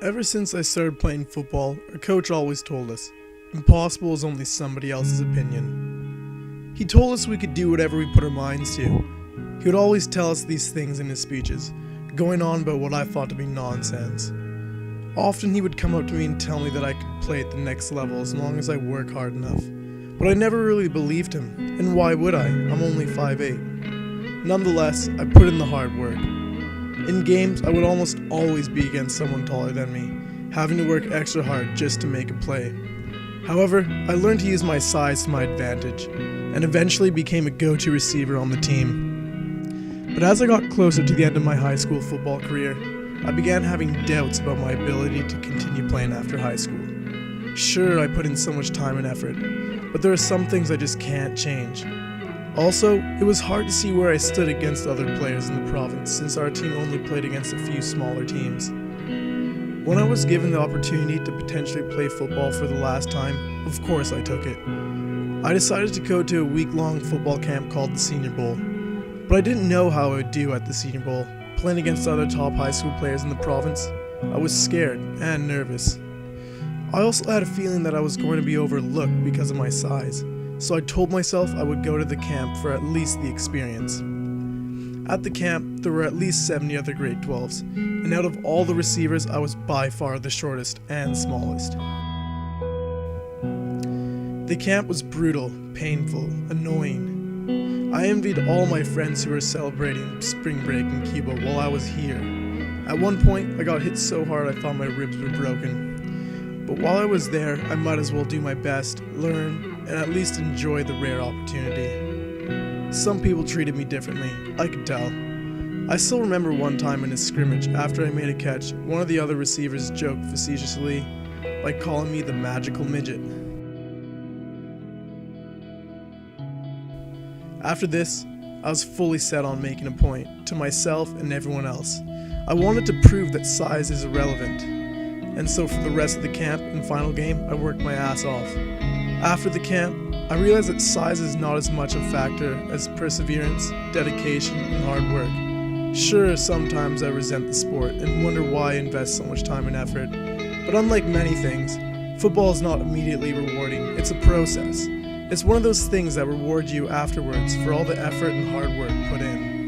Ever since I started playing football, our coach always told us, impossible is only somebody else's opinion. He told us we could do whatever we put our minds to. He would always tell us these things in his speeches, going on about what I thought to be nonsense. Often he would come up to me and tell me that I could play at the next level as long as I work hard enough. But I never really believed him, and why would I? I'm only 5'8". Nonetheless, I put in the hard work. In games, I would almost always be against someone taller than me, having to work extra hard just to make a play. However, I learned to use my size to my advantage, and eventually became a go-to receiver on the team. But as I got closer to the end of my high school football career, I began having doubts about my ability to continue playing after high school. Sure, I put in so much time and effort, but there are some things I just can't change. Also, it was hard to see where I stood against other players in the province since our team only played against a few smaller teams. When I was given the opportunity to potentially play football for the last time, of course I took it. I decided to go to a week-long football camp called the Senior Bowl, but I didn't know how I would do at the Senior Bowl. Playing against other top high school players in the province, I was scared and nervous. I also had a feeling that I was going to be overlooked because of my size. So I told myself I would go to the camp for at least the experience. At the camp, there were at least 70 other grade 12s, and out of all the receivers, I was by far the shortest and smallest. The camp was brutal, painful, annoying. I envied all my friends who were celebrating spring break in Cuba while I was here. At one point, I got hit so hard I thought my ribs were broken. But while I was there, I might as well do my best, learn, and at least enjoy the rare opportunity. Some people treated me differently, I could tell. I still remember one time in a scrimmage after I made a catch, one of the other receivers joked facetiously by calling me the magical midget. After this, I was fully set on making a point, to myself and everyone else. I wanted to prove that size is irrelevant. And so for the rest of the camp and final game, I worked my ass off. After the camp, I realized that size is not as much a factor as perseverance, dedication, and hard work. Sure, sometimes I resent the sport and wonder why I invest so much time and effort. But unlike many things, football is not immediately rewarding, it's a process. It's one of those things that reward you afterwards for all the effort and hard work put in.